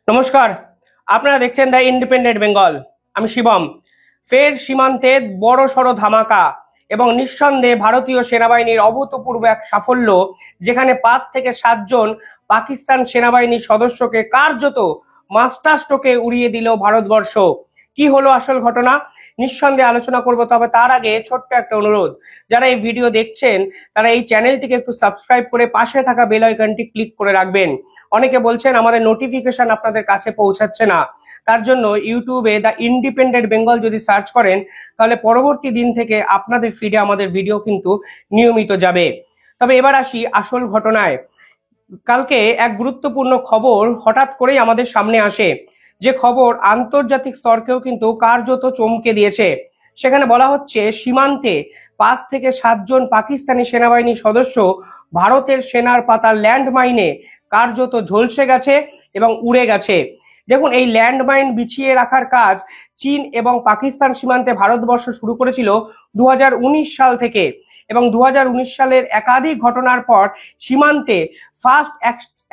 নমস্কার, আপনারা দেখছেন দ্য ইন্ডিপেন্ডেন্ট বেঙ্গল। আমি শিবম। ফের সীমান্তে বড় সড় ধামাকা এবং নিঃসন্দেহে ভারতীয় সেনাবাহিনীর অভূতপূর্ব এক সাফল্য, যেখানে 5 থেকে 7 জন পাকিস্তান সেনাবাহিনীর সদস্যকে কার্যত মাস্টার স্ট্রোকে উড়িয়ে দিল ভারতবর্ষ। কি হলো আসল ঘটনা, নিঃসন্দেহে আলোচনা করব। তবে তার আগে ছোট্ট একটা অনুরোধ, যারা এই ভিডিও দেখছেন তারা এই চ্যানেলটিকে একটু সাবস্ক্রাইব করে পাশে থাকা বেল আইকনটি ক্লিক করে রাখবেন। অনেকে বলছেন আমাদের নোটিফিকেশন আপনাদের কাছে পৌঁছাচ্ছে না, তার জন্য ইউটিউবে দ্য ইন্ডিপেন্ডেন্ট বেঙ্গল যদি সার্চ করেন তাহলে পরবর্তী দিন থেকে আপনাদের ফিডে আমাদের ভিডিও কিন্তু নিয়মিত যাবে। তবে এবার আসি আসল ঘটনায়। কালকে এক গুরুত্বপূর্ণ খবর হঠাৎ করেই আমাদের সামনে আসে, যে খবর আন্তর্জাতিক স্তরকেও কিন্তু কার্যত চমকে দিয়েছে। সেখানে বলা হচ্ছে সীমান্তে 5 থেকে 7 জন পাকিস্তানি সেনাবাহিনীর সদস্য ভারতের সেনার পাতা ল্যান্ডমাইনে কার্যত ঝলসে গেছে এবং উড়ে গেছে। দেখুন, এই ল্যান্ডমাইন বিছিয়ে রাখার কাজ চীন এবং পাকিস্তান সীমান্তে ভারতবর্ষ শুরু করেছিল 2019 সাল থেকে, এবং 2019 সালের একাধিক ঘটনার পর সীমান্তে ফার্স্ট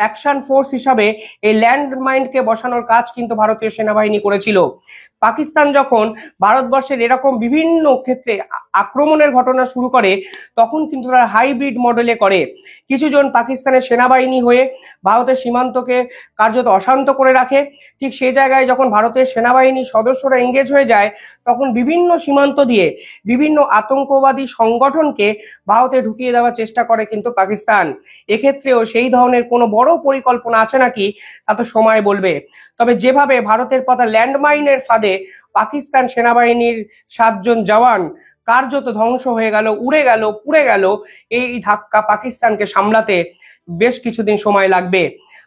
অ্যাকশন ফোর্স হিসাবে এই ল্যান্ডমাইনকে বসানোর কাজ কিন্তু ভারতীয় সেনাবাহিনী করেছিল। পাকিস্তান যখন ভারতবর্ষের এরকম বিভিন্ন ক্ষেত্রে আক্রমণের ঘটনা শুরু করে, তখন কিন্তু তারা হাইব্রিড মডেলে করে। কিছুজন পাকিস্তানের সেনাবাহিনী হয়ে ভারতের সীমান্তকে কার্যত অশান্ত করে রাখে। ঠিক সেই জায়গায় যখন ভারতের সেনাবাহিনীর সদস্যরা এঙ্গেজ হয়ে যায়, তখন বিভিন্ন সীমান্ত দিয়ে বিভিন্ন আতঙ্কবাদী সংগঠনকে ভারতে ঢুকিয়ে দেওয়ার চেষ্টা করে কিন্তু পাকিস্তান। এক্ষেত্রেও সেই ধরনের কোনো বড় পরিকল্পনা আছে নাকি তা তো সময় বলবে। তবে যেভাবে ভারতের পথে ল্যান্ডমাইনের ফাঁদে পাকিস্তান সেনাবাহিনীর 7 জন জওয়ান কার্যত ধ্বংস হয়ে গেল, উড়ে গেল, পুড়ে গেল, এই ধাক্কা পাকিস্তানকে সামলাতে বেশ কিছুদিন সময় লাগবে।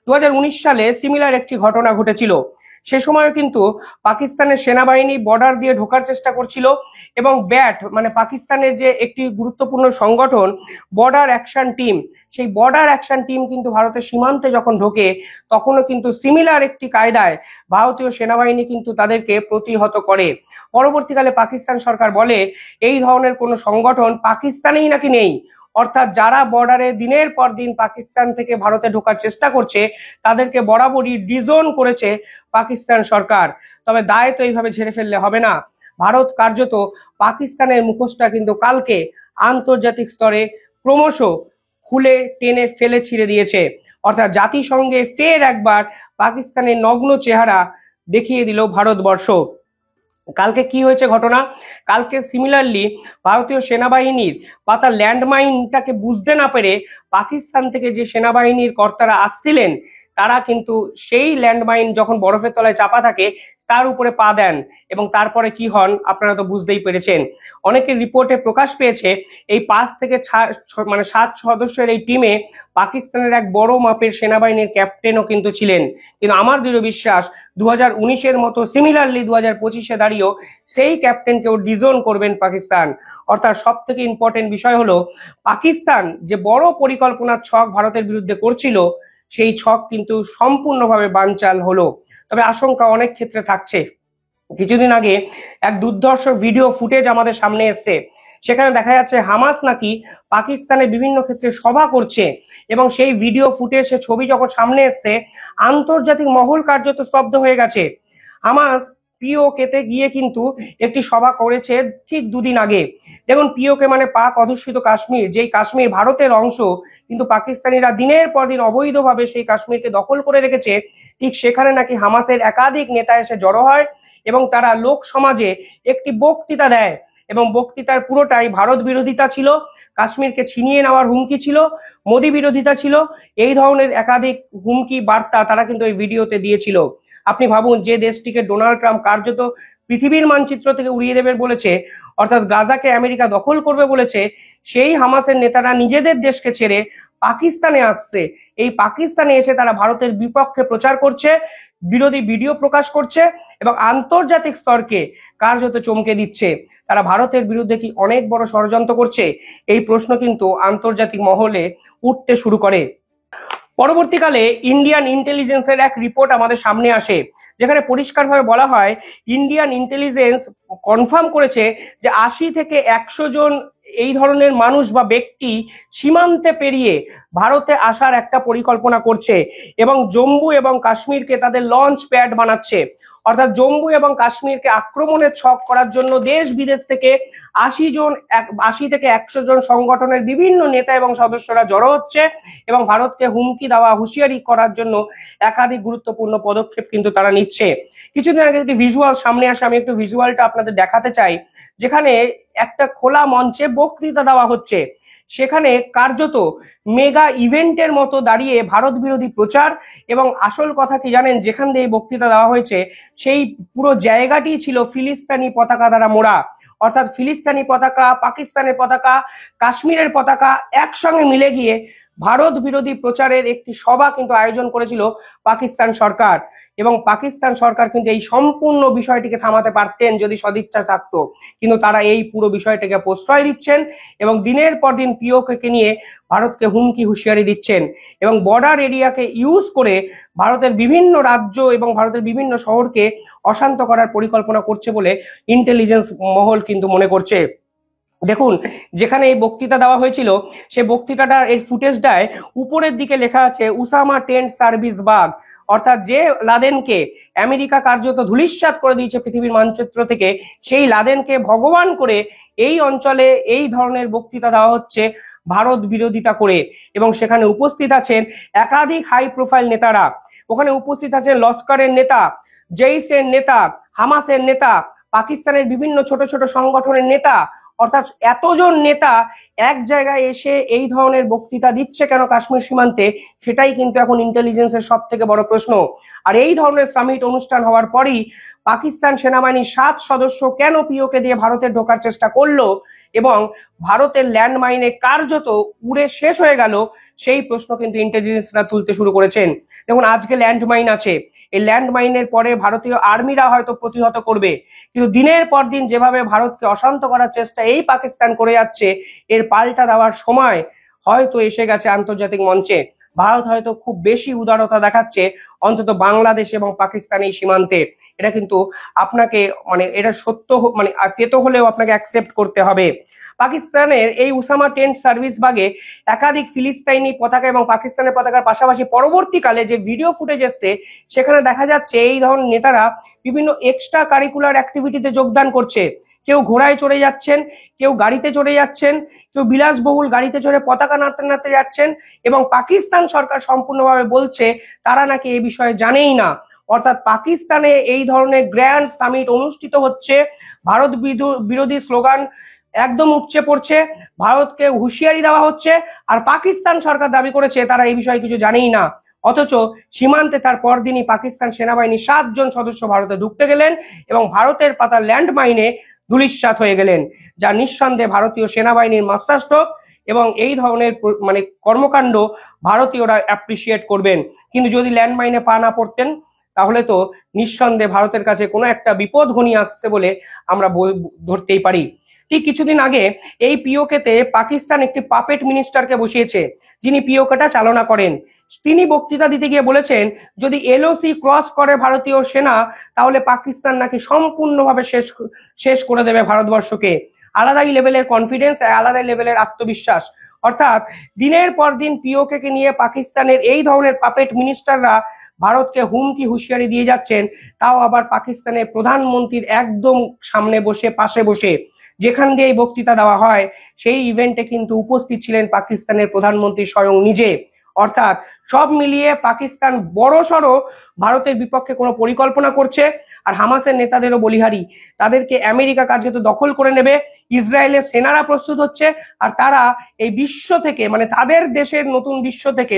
2019 সালে সিমিলার একটি ঘটনা ঘটেছিল। সে সময় কিন্তু পাকিস্তানের সেনাবাহিনী বর্ডার দিয়ে ঢোকার চেষ্টা করছিল, এবং ব্যাট মানে পাকিস্তানের যে একটি গুরুত্বপূর্ণ সংগঠন বর্ডার অ্যাকশন টিম, সেই বর্ডার অ্যাকশন টিম কিন্তু ভারতের সীমান্তে যখন ঢোকে, তখনও কিন্তু সিমিলার একটি কায়দায় ভারতীয় সেনাবাহিনী কিন্তু তাদেরকে প্রতিহত করে। পরবর্তীকালে পাকিস্তান সরকার বলে এই ধরনের কোনো সংগঠন পাকিস্তানেই নাকি নেই, অর্থাৎ যারা বর্ডারে দিনের পর দিন পাকিস্তান থেকে ভারতে ঢোকার চেষ্টা করছে তাদেরকে বরাবরই ডিজোন করেছে পাকিস্তান সরকার। তবে দায় তো এইভাবে ঝেড়ে ফেললে হবে না। ভারত কার্যত পাকিস্তানের মুখোশটা কিন্তু কালকে আন্তর্জাতিক স্তরে ক্রমশ খুলে টেনে ফেলে ছিঁড়ে দিয়েছে, অর্থাৎ জাতিসংঘে ফের একবার পাকিস্তানের নগ্ন চেহারা দেখিয়ে দিল ভারতবর্ষ। কালকে কি হয়েছে ঘটনা, কালকে সিমিলারলি ভারতীয় সেনাবাহিনীর পাতা ল্যান্ডমাইনটাকে বুঝতে না পেরে পাকিস্তান থেকে যে সেনাবাহিনীর কর্তারা আসছিলেন, তারা কিন্তু সেই ল্যান্ডমাইন যখন বরফের তলায় চাপা থাকে তার উপরে পা দেন, এবং তারপরে কি হন আপনারা তো বুঝতেই পেরেছেন। অনেকের রিপোর্টে প্রকাশ পেয়েছে এই 5 থেকে 7 সদস্যের এই টিমে পাকিস্তানের এক বড় মাপের সেনাবাহিনীর ক্যাপ্টেনও কিন্তু ছিলেন। কিন্তু আমার দৃঢ় বিশ্বাস 2019-এর মতো সিমিলারলি 2025-এ দাঁড়িয়েও সেই ক্যাপ্টেনকেও ডিজোন করবেন পাকিস্তান। অর্থাৎ সব থেকে ইম্পর্টেন্ট বিষয় হলো পাকিস্তান যে বড় পরিকল্পনার ছক ভারতের বিরুদ্ধে করছিল, সেই ছক কিন্তু সম্পূর্ণভাবে বানচাল হলো। তবে আশঙ্কা অনেক ক্ষেত্রে থাকছে। কিছুদিন আগে এক দুর্ধর্ষ ভিডিও ফুটেজ আমাদের সামনে এসছে, সেখানে দেখা যাচ্ছে হামাস নাকি পাকিস্তানে বিভিন্ন ক্ষেত্রে সভা করছে, এবং সেই ভিডিও ফুটেজ সে ছবি যখন সামনে এসছে আন্তর্জাতিক মহল কার্যত স্তব্ধ হয়ে গেছে। হামাস পিওকেতে গিয়ে কিন্তু একটি সভা করেছে ঠিক 2 দিন আগে। দেখুন, পিওকে মানে পাক অধ্যুষিত কাশ্মীর, যেই কাশ্মীর ভারতের অংশ, কিন্তু পাকিস্তানিরা দিনের পর দিন অবৈধভাবে সেই কাশ্মীরকে দখল করে রেখেছে। ঠিক সেখানে নাকি হামাসের একাধিক নেতা এসে জড়ো হয় এবং তারা লোক সমাজে একটি বক্তৃতা দেয়, এবং বক্তৃতার পুরোটাই ভারত বিরোধিতা ছিল, কাশ্মীরকে ছিনিয়ে নেওয়ার হুমকি ছিল, মোদী বিরোধিতা ছিল। এই ধরনের একাধিক হুমকি বার্তা তারা কিন্তু এই ভিডিওতে দিয়েছিল। আপনি ভাবুন, যে দেশটিকে ডোনাল্ড ট্রাম্প কার্যত পৃথিবীর মানচিত্র থেকে উড়িয়ে দেবে বলেছে, অর্থাৎ গাজাকে আমেরিকা দখল করবে বলেছে, সেই হামাসের নেতারা নিজেদের দেশকে ছেড়ে পাকিস্তানে আসছে। এই পাকিস্তানে এসে তারা ভারতের বিপক্ষে প্রচার করছে, বিরোধী ভিডিও প্রকাশ করছে, এবং আন্তর্জাতিক স্তরকে কার্যত চমকে দিচ্ছে। তারা ভারতের বিরুদ্ধে কি অনেক বড় ষড়যন্ত্র করছে, এই প্রশ্ন কিন্তু আন্তর্জাতিক মহলে উঠতে শুরু করে। পরবর্তীকালে ইন্ডিয়ান ইন্টেলিজেন্সের এক রিপোর্ট আমাদের সামনে আসে, যেখানে পরিষ্কারভাবে বলা হয় ইন্ডিয়ান ইন্টেলিজেন্স কনফার্ম করেছে যে 80 থেকে 100 জন এই ধরনের মানুষ বা ব্যক্তি সীমান্তে পেরিয়ে ভারতে আসার একটা পরিকল্পনা করছে এবং জম্মু এবং কাশ্মীরকে তাদের লঞ্চ প্যাড বানাচ্ছে। অর্থাৎ জম্মু এবং কাশ্মীরকে আক্রমণের ছক করার জন্য দেশ বিদেশ থেকে 80 থেকে 100 জন সংগঠনের বিভিন্ন নেতা এবং সদস্যরা জড়ো হচ্ছে এবং ভারতকে হুমকি দেওয়া হুঁশিয়ারি করার জন্য একাধিক গুরুত্বপূর্ণ পদক্ষেপ কিন্তু তারা নিচ্ছে। কিছুদিন আগে একটি ভিজুয়াল সামনে আসে, আমি একটু ভিজুয়ালটা আপনাদের দেখাতে চাই, যেখানে একটা খোলা মঞ্চে বক্তৃতা দেওয়া হচ্ছে। সেখানে কার্যত মেগা ইভেন্টের মতো দাঁড়িয়ে ভারত বিরোধী প্রচার, এবং আসল কথা কি জানেন, যেখান দিয়ে এই বক্তৃতা দেওয়া হয়েছে সেই পুরো জায়গাটি ছিল ফিলিস্তিনি পতাকা দ্বারা মোড়া। অর্থাৎ ফিলিস্তিনি পতাকা, পাকিস্তানের পতাকা, কাশ্মীরের পতাকা একসঙ্গে মিলে গিয়ে ভারত বিরোধী প্রচারের একটি সভা কিন্তু আয়োজন করেছিল পাকিস্তান সরকার। এবং পাকিস্তান সরকার কিন্তু এই সম্পূর্ণ বিষয়টিকে থামাতে পারতেন যদি সদিচ্ছা থাকতো, কিন্তু তারা এই পুরো বিষয়টাকে প্রশ্রয় দিচ্ছেন এবং দিনের পর দিন পিওকে নিয়ে ভারতকে হুমকি হুঁশিয়ারি দিচ্ছেন এবং বর্ডার এরিয়াকে ইউজ করে ভারতের বিভিন্ন রাজ্য এবং ভারতের বিভিন্ন শহরকে অশান্ত করার পরিকল্পনা করছে বলে ইন্টেলিজেন্স মহল কিন্তু মনে করছে। দেখুন, যেখানে এই বক্তৃতা দেওয়া হয়েছিল সেই বক্তৃতাটার এর ফুটেজটায় উপরের দিকে লেখা আছে উসামা টেন্ট সার্ভিস বাগ। অর্থাৎ যে লাদেনকে আমেরিকা কার্যত ধূলিসাৎ করে দিয়েছে পৃথিবীর মানচিত্র থেকে, সেই লাদেনকে ভগবান করে এই অঞ্চলে এই ধরনের বক্তৃতা দেওয়া হচ্ছে ভারত বিরোধিতা করে। এবং সেখানে উপস্থিত আছেন একাধিক হাই প্রোফাইল নেতারা। ওখানে উপস্থিত আছেন লস্করের নেতা, জৈশের নেতা, হামাসের নেতা, পাকিস্তানের বিভিন্ন ছোট ছোট সংগঠনের নেতা। অর্থাৎ এতজন নেতা এক জায়গায় এসে এই ধরনের বক্তৃতা দিচ্ছে কেন কাশ্মীর সীমান্তে, সেটাই কিন্তু এখন ইন্টেলিজেন্সের সব থেকে বড় প্রশ্ন। আর এই ধরনের সামিট অনুষ্ঠান হওয়ার পরই পাকিস্তান সেনাবাহিনীর 7 সদস্য কেন পিওকে দিয়ে ভারতে ঢোকার চেষ্টা করলো এবং ভারতের ল্যান্ডমাইনে কার্যত উড়ে শেষ হয়ে গেল, সেই প্রশ্ন কিন্তু ইন্টেলিজেন্সরা তুলতে শুরু করেছেন। দেখুন, আজকে ল্যান্ডমাইন আছে, এই ল্যান্ডমাইনের পরে ভারতীয় আর্মিরা হয়তো প্রতিহত করবে, কিন্তু দিনের পর দিন যেভাবে ভারতকে অশান্ত করার চেষ্টা এই পাকিস্তান করে যাচ্ছে, এর পাল্টা দেওয়ার সময় হয়তো এসে গেছে আন্তর্জাতিক মঞ্চে। ভারত হয়তো খুব বেশি উদারতা দেখাচ্ছে অন্তত বাংলাদেশ এবং পাকিস্তান এই সীমান্তে। এটা কিন্তু আপনাকে এটা সত্য তেতো হলেও আপনাকে অ্যাকসেপ্ট করতে হবে। পাকিস্তানের এই উসামা টেন্ট সার্ভিস বাগে একাধিক ফিলিস্তিনি পতাকা এবং পাকিস্তানের পতাকার পাশাপাশি পরবর্তীকালে যে ভিডিও ফুটেজ এসছে সেখানে দেখা যাচ্ছে এই ধরনের নেতারা বিভিন্ন এক্সট্রা কারিকুলার অ্যাক্টিভিটিতে যোগদান করছে। কেউ ঘোড়ায় চড়ে যাচ্ছেন, কেউ গাড়িতে চড়ে যাচ্ছেন, কেউ বিলাসবহুল গাড়িতে চড়ে পতাকা নাড়তে নাড়তে যাচ্ছেন এবং পাকিস্তান সরকার সম্পূর্ণভাবে বলছে তারা নাকি এই বিষয়ে জানেই না। অর্থাৎ পাকিস্তানে এই ধরনের গ্র্যান্ড সামিট অনুষ্ঠিত হচ্ছে, ভারত বিরোধী স্লোগান একদম উপচে পড়ছে, ভারতকে হুঁশিয়ারি দেওয়া হচ্ছে, আর পাকিস্তান সরকার দাবি করেছে তারা এই বিষয়ে কিছু জানেই না। অথচ সীমান্তে তার পরদিনই পাকিস্তান সেনাবাহিনীর 7 জন সদস্য ভারতে ঢুকতে গেলেন এবং ভারতের পাতা ল্যান্ডমাইনে ধূলিসাৎ হয়ে গেলেন, যা নিঃসন্দেহে ভারতীয় সেনাবাহিনীর মাস্টারস্ট্রোক এবং এই ধরনের কর্মকাণ্ড ভারতীয়রা অ্যাপ্রিসিয়েট করবেন। কিন্তু যদি ল্যান্ডমাইনে পা না পড়তেন তাহলে তো নিঃসন্দেহে ভারতের কাছে কোনো একটা বিপদ ঘনিয়ে আসছে বলে আমরা ধরতেই পারি। ঠিক কিছুদিন আগে এই পিওকেতে পাকিস্তান একটি পাপেট মিনিস্টারকে বসিয়েছে, যিনি পিওকেটা চালনা করেন। তিনি বক্তৃতা দিতে গিয়ে বলেছেন যদি এলওসি ক্রস করে ভারতীয় সেনা তাহলে পাকিস্তান নাকি সম্পূর্ণভাবে শেষ করে দেবে ভারতবর্ষকে। আলাদাই লেভেলের কনফিডেন্স, আলাদাই লেভেলের আত্মবিশ্বাস। অর্থাৎ দিনের পর দিন পিওকে নিয়ে পাকিস্তানের এই ধরনের পাপেট মিনিস্টাররা ভারতকে হুমকি হুঁশিয়ারি দিয়ে যাচ্ছেন, তাও আবার পাকিস্তানের প্রধানমন্ত্রীর একদম সামনে বসে, পাশে বসে। যেখান দিয়ে এই বক্তৃতা দেওয়া হয় সেই ইভেন্টে কিন্তু উপস্থিত ছিলেন পাকিস্তানের প্রধানমন্ত্রী স্বয়ং নিজে। অর্থাৎ সব মিলিয়ে পাকিস্তান বড়সড় ভারতের বিপক্ষে কোনো পরিকল্পনা করছে। আর হামাসের নেতাদেরও বলিহারি, তাদেরকে আমেরিকা কার্যত দখল করে নেবে। ইসরায়েলের সেনারা প্রস্তুত হচ্ছে, আর তারা এই বিশ্ব থেকে তাদের দেশের নতুন বিশ্ব থেকে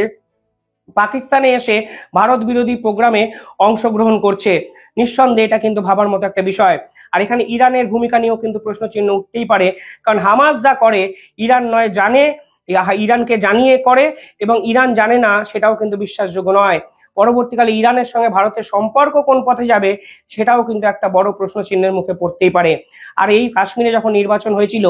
পাকিস্তানে এসে ভারত বিরোধী প্রোগ্রামে অংশগ্রহণ করছে। নিঃসন্দেহে এটা কিন্তু ভাবার মতো একটা বিষয়। আর এখানে ইরানের ভূমিকা নিয়েও কিন্তু প্রশ্ন চিহ্ন উঠতেই পারে, কারণ হামাস যা করে ইরান নয় জানে, ইরানকে জানিয়ে করে, এবং ইরান জানে না সেটাও কিন্তু বিশ্বাসযোগ্য নয়। পরবর্তীকালে ইরানের সঙ্গে ভারতের সম্পর্ক কোন পথে যাবে সেটাও কিন্তু একটা বড় প্রশ্ন চিহ্নের মুখে পড়তেই পারে। আর এই কাশ্মীরে যখন নির্বাচন হয়েছিল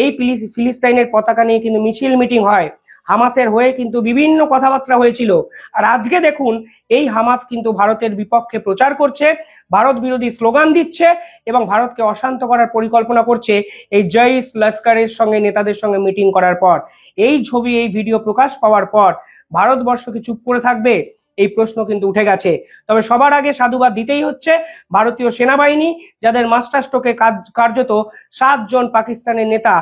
এই ফিলিস্তাইনের পতাকা নিয়ে কিন্তু মিছিল মিটিং হয়, হামাসের হয়ে কিন্তু বিভিন্ন কথাবার্তা হয়েছিল। আর আজকে দেখুন এই হামাস কিন্তু ভারতের বিপক্ষে প্রচার করছে, ভারত বিরোধী স্লোগান দিচ্ছে এবং ভারতকে অশান্ত করার পরিকল্পনা করছে এই জৈশ লস্করের সঙ্গে নেতাদের সঙ্গে মিটিং করার পর। এই ছবি এই ভিডিও প্রকাশ পাওয়ার পর ভারতবর্ষ কি চুপ করে থাকবে? এই প্রশ্ন কিন্তু উঠে গেছে। তবে সবার আগে সাধুবাদ দিতেই হচ্ছে ভারতীয় সেনাবাহিনী, যাদের মাস্টার স্ট্রোকে কার্যত 7 জন পাকিস্তানের নেতা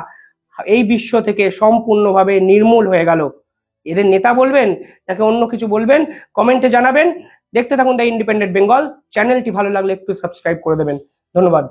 এই বিশ্ব থেকে সম্পূর্ণভাবে নির্মূল হয়ে গেল। এদের নেতা বলবেন নাকি অন্য কিছু বলবেন, কমেন্টে জানাবেন। দেখতে থাকুন দ্য ইন্ডিপেন্ডেন্ট বেঙ্গল। চ্যানেলটি ভালো লাগলে একটু সাবস্ক্রাইব করে দেবেন। ধন্যবাদ।